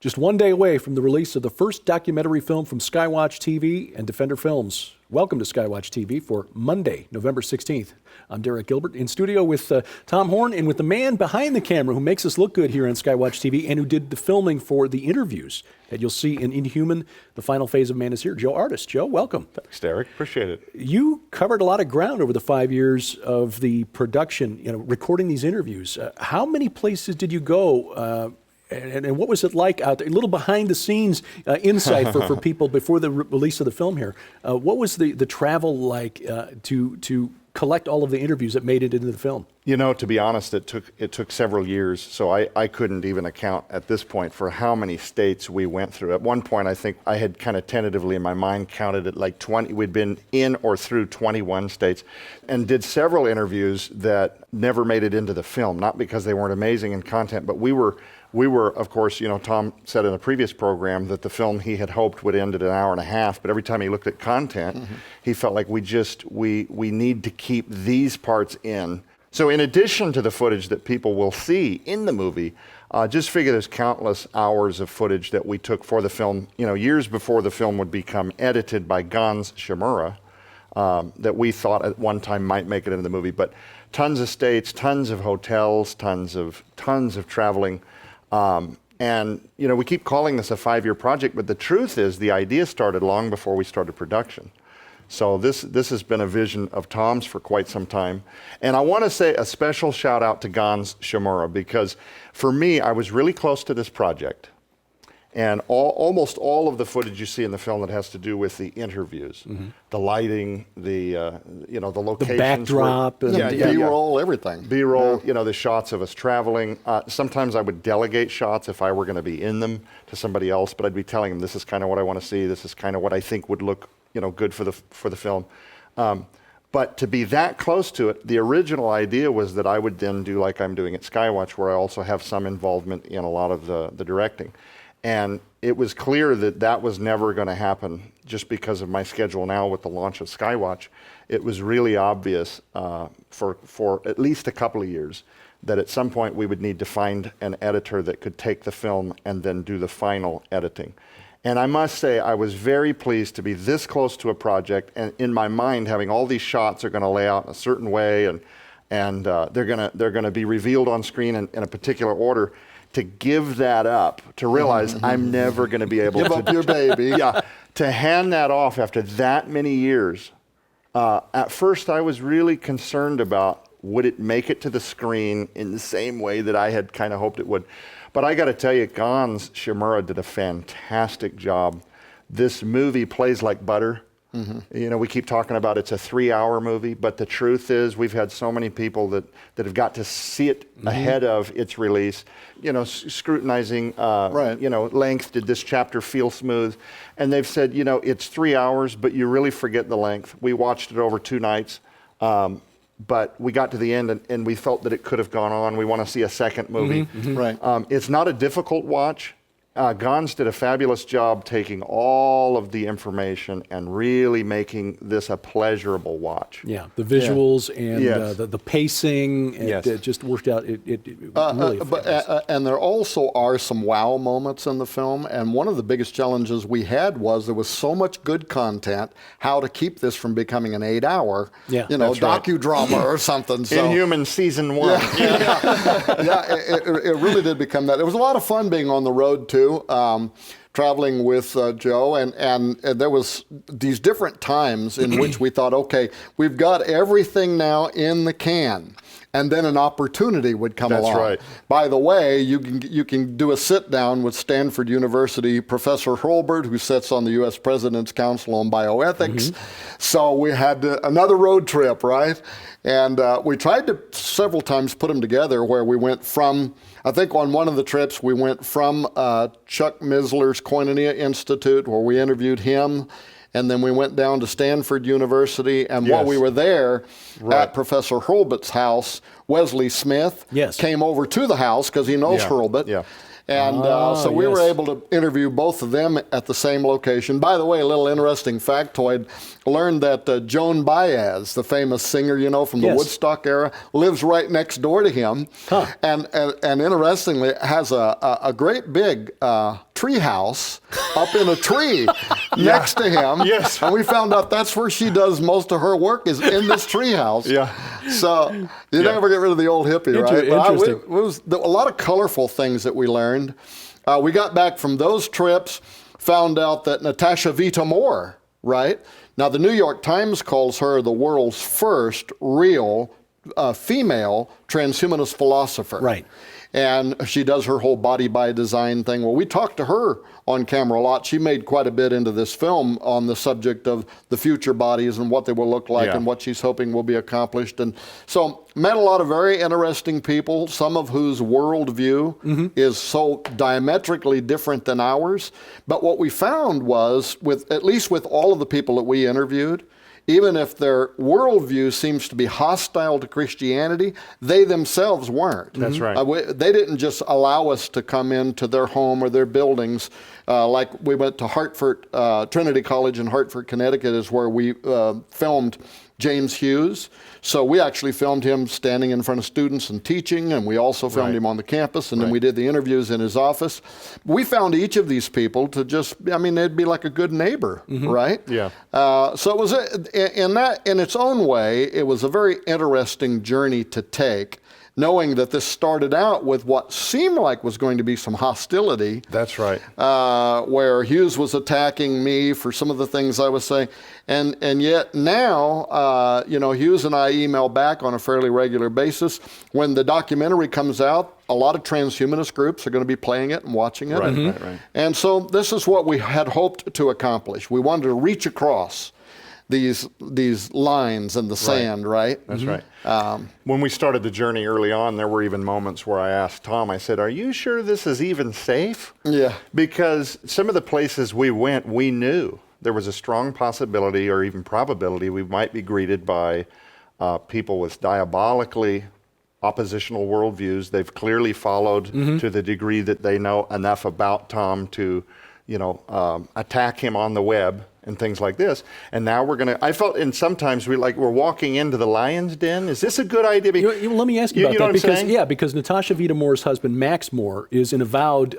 Just one day away from the release of the first documentary film from SkyWatchTV and Defender Films. Welcome to SkyWatchTV for Monday, November 16th. I'm Derek Gilbert in studio with Tom Horn and with the man behind the camera who makes us look good here on SkyWatchTV and who did the filming for the interviews that you'll see in Inhuman. The final phase of Man is Here. Joe Ardis. Joe, welcome. Thanks, Derek. Appreciate it. You covered a lot of ground over the 5 years of the production, recording these interviews. How many places did you go? And what was it like out there? A little behind the scenes insight for people before the release of the film here. What was the travel like to collect all of the interviews that made it into the film? You know, to be honest, it took several years, so I couldn't even account at this point for how many states we went through. At one point, I think I had kind of tentatively in my mind counted it like 20. We'd been in or through 21 states and did several interviews that never made it into the film, not because they weren't amazing in content, but we were, of course, Tom said in a previous program that the film he had hoped would end at an hour and a half, but every time he looked at content, he felt like we need to keep these parts in. So in addition to the footage that people will see in the movie, just figure there's countless hours of footage that we took for the film, years before the film would become edited by Gans Shimura, that we thought at one time might make it into the movie, but tons of states, tons of hotels, tons of traveling. And we keep calling this a 5-year project, but the truth is the idea started long before we started production. So this has been a vision of Tom's for quite some time. And I want to say a special shout out to Gans Shimura, because for me, I was really close to this project. And almost all of the footage you see in the film that has to do with the interviews, the lighting, the locations, the backdrop, B-roll, everything. B-roll, the shots of us traveling. Sometimes I would delegate shots if I were going to be in them to somebody else, but I'd be telling them this is kind of what I want to see. This is kind of what I think would look, good for the film. But to be that close to it, the original idea was that I would then do like I'm doing at SkyWatch, where I also have some involvement in a lot of the directing. And it was clear that was never going to happen just because of my schedule now with the launch of SkyWatch. It was really obvious for at least a couple of years that at some point we would need to find an editor that could take the film and then do the final editing. And I must say, I was very pleased to be this close to a project, and in my mind, having all these shots are going to lay out in a certain way, and they're going to be revealed on screen in a particular order. To give that up, to realize I'm never going to be able to give up your baby. Yeah, to hand that off after that many years. At first, I was really concerned about would it make it to the screen in the same way that I had kind of hoped it would. But I got to tell you, Gans Shimura did a fantastic job. This movie plays like butter. We keep talking about it's a 3-hour movie, but the truth is we've had so many people that have got to see it ahead of its release, scrutinizing, length. Did this chapter feel smooth? And they've said, it's 3 hours, but you really forget the length. We watched it over 2 nights, but we got to the end and we felt that it could have gone on. We want to see a second movie. Right. It's not a difficult watch. Gans did a fabulous job taking all of the information and really making this a pleasurable watch. Yeah, the visuals and the pacing, it just worked out. It really. And there also are some wow moments in the film. And one of the biggest challenges we had was there was so much good content. How to keep this from becoming an 8-hour, docudrama or something. So. Inhuman season 1. It really did become that. It was a lot of fun being on the road too. Traveling with Joe, and there was these different times in which we thought, okay, we've got everything now in the can, and then an opportunity would come along. That's right. By the way, you can do a sit down with Stanford University Professor Hurlburt, who sits on the U.S. President's Council on Bioethics. So we had another road trip, right? And we tried to several times put them together where we went from, I think on one of the trips, we went from Chuck Misler's Koinonia Institute, where we interviewed him, and then we went down to Stanford University, and while we were there at Professor Hurlburt's house, Wesley Smith came over to the house because he knows Hurlbut. And so we were able to interview both of them at the same location. By the way, a little interesting factoid, learned that Joan Baez, the famous singer, you know, from the Woodstock era, lives right next door to him. Huh. And interestingly, has a great big tree house up in a tree next to him. Yes. And we found out that's where she does most of her work, is in this tree house. Yeah. So you never get rid of the old hippie, right? Interesting. It was a lot of colorful things that we learned. We got back from those trips, found out that Natasha Vita-More, right? Now, the New York Times calls her the world's first real female transhumanist philosopher. Right. And she does her whole body by design thing. Well, we talked to her on camera a lot. She made quite a bit into this film on the subject of the future bodies and what they will look like and what she's hoping will be accomplished. And so met a lot of very interesting people, some of whose worldview is so diametrically different than ours. But what we found was, at least with all of the people that we interviewed, even if their worldview seems to be hostile to Christianity, they themselves weren't. That's right. They didn't just allow us to come into their home or their buildings. Like we went to Hartford, Trinity College in Hartford, Connecticut is where we filmed James Hughes. So we actually filmed him standing in front of students and teaching, and we also filmed him on the campus, and then we did the interviews in his office. We found each of these people to just, I mean, they'd be like a good neighbor, right? Yeah. So it was, in its own way, it was a very interesting journey to take, knowing that this started out with what seemed like was going to be some hostility. That's right. Where Hughes was attacking me for some of the things I was saying. And yet now, you know, Hughes and I email back on a fairly regular basis. When the documentary comes out, a lot of transhumanist groups are going to be playing it and watching it. Right. And so this is what we had hoped to accomplish. We wanted to reach across these lines in the sand, right? That's right. When we started the journey early on, there were even moments where I asked Tom, I said, are you sure this is even safe? Yeah. Because some of the places we went, we knew there was a strong possibility or even probability we might be greeted by people with diabolically oppositional worldviews. They've clearly followed to the degree that they know enough about Tom to, you know, attack him on the web and things like this. And now we're going to, I felt, and sometimes we're walking into the lion's den. Is this a good idea? Let me ask you about that, because saying? because Natasha Vita-More's husband, Max Moore, is an avowed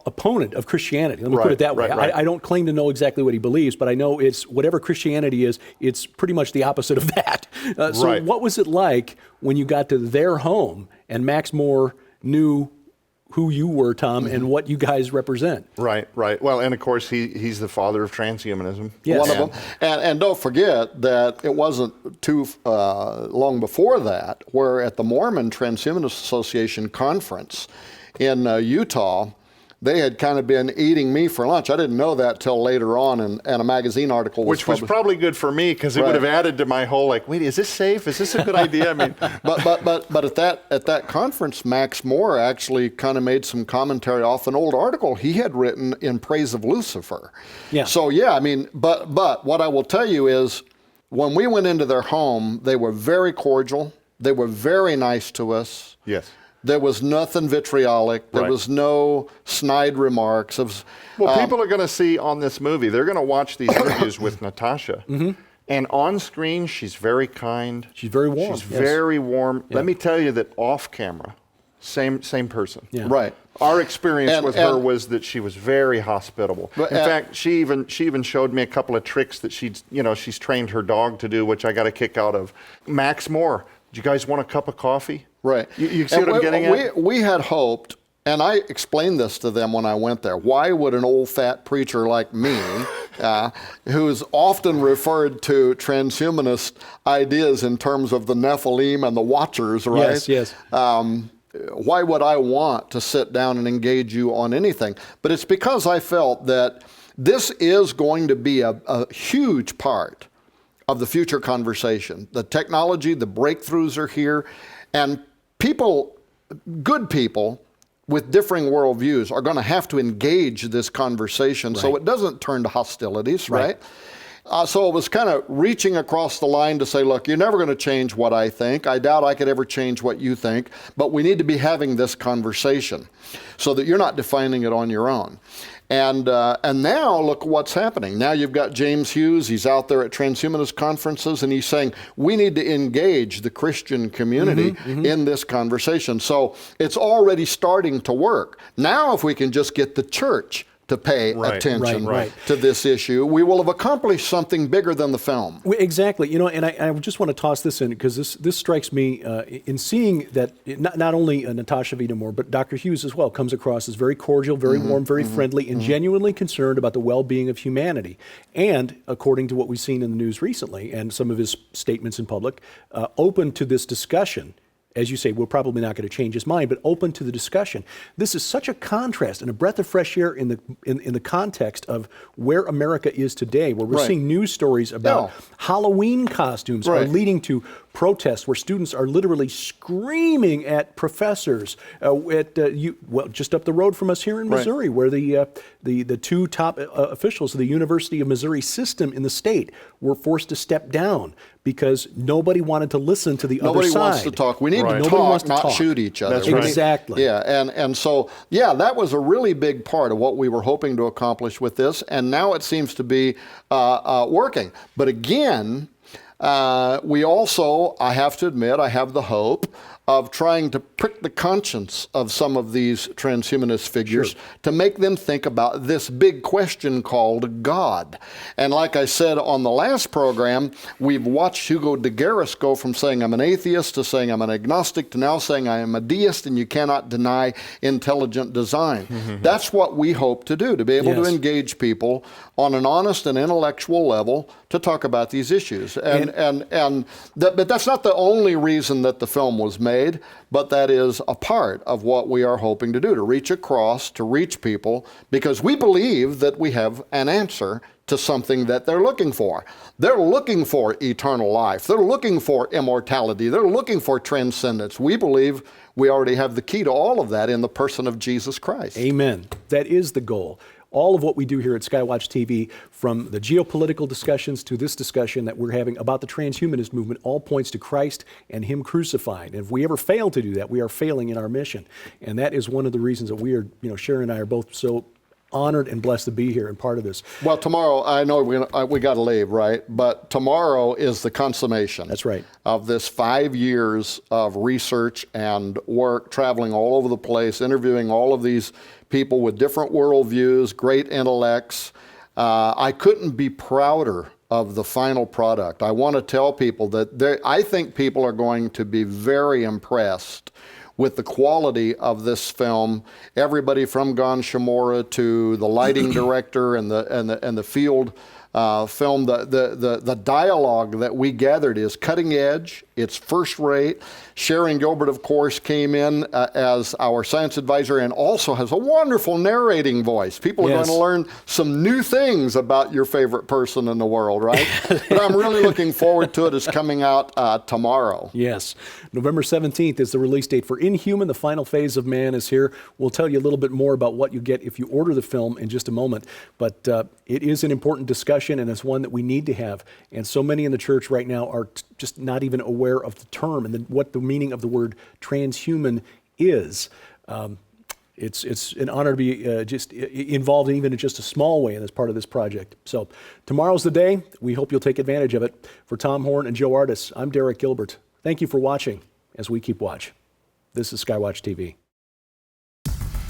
opponent of Christianity. Let me put it that way. Right. I don't claim to know exactly what he believes, but I know it's whatever Christianity is, it's pretty much the opposite of that. So what was it like when you got to their home and Max Moore knew who you were, Tom, and what you guys represent? Right. Well, and of course, he's the father of transhumanism. Yes. One of them. And don't forget that it wasn't too long before that, where at the Mormon Transhumanist Association conference in Utah, they had kind of been eating me for lunch. I didn't know that till later on, and a magazine article was Which was probably good for me, because it would have added to my whole, like, wait, is this safe? Is this a good idea? I mean, but at that conference, Max Moore actually kind of made some commentary off an old article he had written in praise of Lucifer. Yeah. So yeah, I mean, but what I will tell you is, when we went into their home, they were very cordial. They were very nice to us. yes. There was nothing vitriolic. There was no snide remarks. Well, people are going to see on this movie, they're going to watch these interviews with Natasha. And on screen, she's very kind. She's very warm. She's very warm. Let me tell you that off camera, same person. Yeah. Right. Our experience with her was that she was very hospitable. In fact, she even showed me a couple of tricks that she's trained her dog to do, which I got a kick out of. Max Moore, do you guys want a cup of coffee? Right. You see what I'm getting at? We had hoped, and I explained this to them when I went there, why would an old fat preacher like me, who's often referred to transhumanist ideas in terms of the Nephilim and the Watchers, right? Yes. Why would I want to sit down and engage you on anything? But it's because I felt that this is going to be a huge part of the future conversation. The technology, the breakthroughs are here, and people, good people with differing worldviews are going to have to engage this conversation so it doesn't turn to hostilities, right? So it was kind of reaching across the line to say, look, you're never going to change what I think. I doubt I could ever change what you think, but we need to be having this conversation so that you're not defining it on your own. And now look what's happening. Now you've got James Hughes. He's out there at transhumanist conferences, and he's saying we need to engage the Christian community in this conversation. So it's already starting to work. Now if we can just get the church to pay attention to this issue, we will have accomplished something bigger than the film. Exactly. And I just want to toss this in because this strikes me in seeing that not only Natasha Vita-Moore, but Dr. Hughes as well comes across as very cordial, very warm, very friendly, and genuinely concerned about the well-being of humanity. And according to what we've seen in the news recently and some of his statements in public, open to this discussion. As you say, we're probably not going to change his mind, but open to the discussion. This is such a contrast and a breath of fresh air in the context of where America is today, where we're seeing news stories about Halloween costumes are leading to protests where students are literally screaming at professors. Just up the road from us here in Missouri, where the two top officials of the University of Missouri system in the state were forced to step down because nobody wanted to listen to the other side. Nobody wants to talk. We need to talk, not shoot each other. That's right. Exactly. Yeah, and so, that was a really big part of what we were hoping to accomplish with this, and now it seems to be working. But again, we also, I have to admit, I have the hope of trying to prick the conscience of some of these transhumanist figures to make them think about this big question called God. And like I said on the last program, we've watched Hugo de Garis go from saying I'm an atheist to saying I'm an agnostic to now saying I am a deist and you cannot deny intelligent design. That's what we hope to do, to be able to engage people on an honest and intellectual level to talk about these issues. But that's not the only reason that the film was made, but that is a part of what we are hoping to do, to reach across, to reach people, because we believe that we have an answer to something that they're looking for. They're looking for eternal life. They're looking for immortality. They're looking for transcendence. We believe we already have the key to all of that in the person of Jesus Christ. Amen. That is the goal. All of what we do here at SkyWatch TV, from the geopolitical discussions to this discussion that we're having about the transhumanist movement, all points to Christ and Him crucified. And if we ever fail to do that, we are failing in our mission. And that is one of the reasons that we are, Sharon and I are both so honored and blessed to be here and part of this. Well, tomorrow, I know we got to leave, right? But tomorrow is the consummation. That's right. Of this 5 years of research and work, traveling all over the place, interviewing all of these people with different worldviews, great intellects. I couldn't be prouder of the final product. I want to tell people that I think people are going to be very impressed with the quality of this film. Everybody from Gon Shimura to the lighting director and the field film, the dialogue that we gathered is cutting edge. It's first rate. Sharon Gilbert, of course, came in as our science advisor and also has a wonderful narrating voice. People are going to learn some new things about your favorite person in the world, right? But I'm really looking forward to it. It's coming out tomorrow. Yes. November 17th is the release date for Inhuman. The final phase of man is here. We'll tell you a little bit more about what you get if you order the film in just a moment. But it is an important discussion, and it's one that we need to have. And so many in the church right now are just not even aware of the term and what the meaning of the word transhuman is. It's an honor to be just involved even in just a small way in this part of this project. So tomorrow's the day. We hope you'll take advantage of it. For Tom Horn and Joe Ardis, I'm Derek Gilbert. Thank you for watching as we keep watch. This is SkyWatch TV.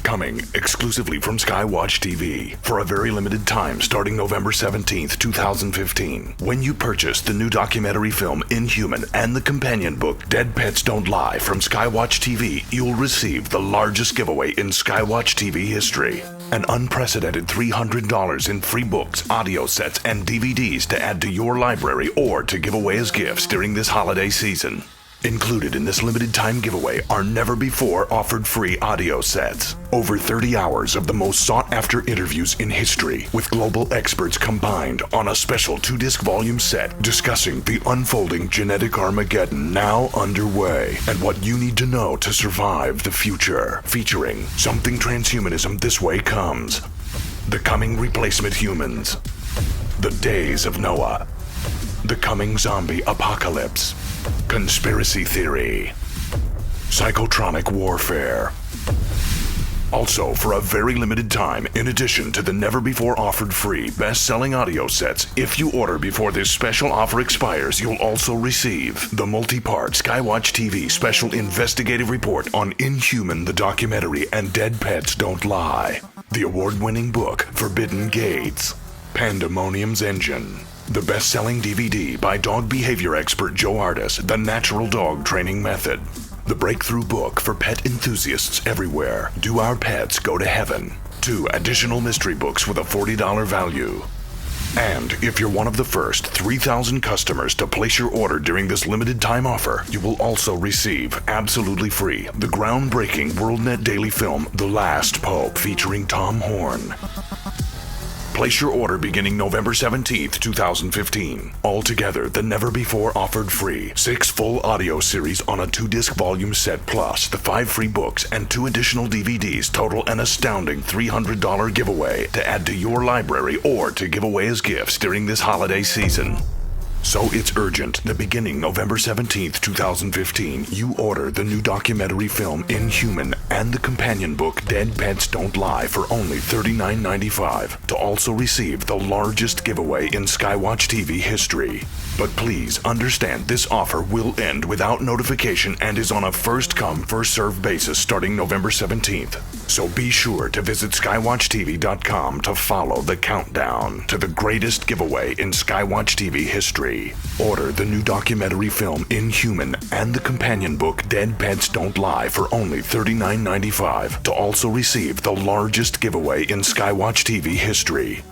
Coming exclusively from SkyWatch TV for a very limited time starting November 17th, 2015. When you purchase the new documentary film Inhuman and the companion book Dead Pets Don't Lie from SkyWatch TV, you'll receive the largest giveaway in SkyWatch TV history. An unprecedented $300 in free books, audio sets, and DVDs to add to your library or to give away as gifts during this holiday season. Included in this limited time giveaway are never before offered free audio sets. Over 30 hours of the most sought after interviews in history with global experts combined on a special 2-disc volume set discussing the unfolding genetic Armageddon now underway and what you need to know to survive the future. Featuring Something Transhumanism This Way Comes, The Coming Replacement Humans, The Days of Noah, The Coming Zombie Apocalypse, Conspiracy Theory, Psychotronic Warfare. Also, for a very limited time, in addition to the never-before-offered free best-selling audio sets, if you order before this special offer expires, you'll also receive the multi-part SkyWatch TV special investigative report on Inhuman the documentary and Dead Pets Don't Lie, the award-winning book Forbidden Gates, Pandemonium's Engine, the best-selling DVD by dog behavior expert Joe Ardis, The Natural Dog Training Method, the breakthrough book for pet enthusiasts everywhere, Do Our Pets Go to Heaven? 2 additional mystery books with a $40 value. And if you're one of the first 3,000 customers to place your order during this limited time offer, you will also receive, absolutely free, the groundbreaking WorldNet daily film, The Last Pope, featuring Tom Horn. Place your order beginning November 17th, 2015. Altogether, the never-before-offered free 6 full audio series on a 2-disc volume set plus the 5 free books and 2 additional DVDs total an astounding $300 giveaway to add to your library or to give away as gifts during this holiday season. So it's urgent that beginning November 17th, 2015, you order the new documentary film Inhuman and the companion book Dead Pets Don't Lie for only $39.95 to also receive the largest giveaway in SkyWatch TV history. But please understand this offer will end without notification and is on a first-come, first-served basis starting November 17th. So be sure to visit SkyWatchTV.com to follow the countdown to the greatest giveaway in SkyWatch TV history. Order the new documentary film Inhuman and the companion book Dead Pets Don't Lie for only $39.95 to also receive the largest giveaway in SkyWatch TV history.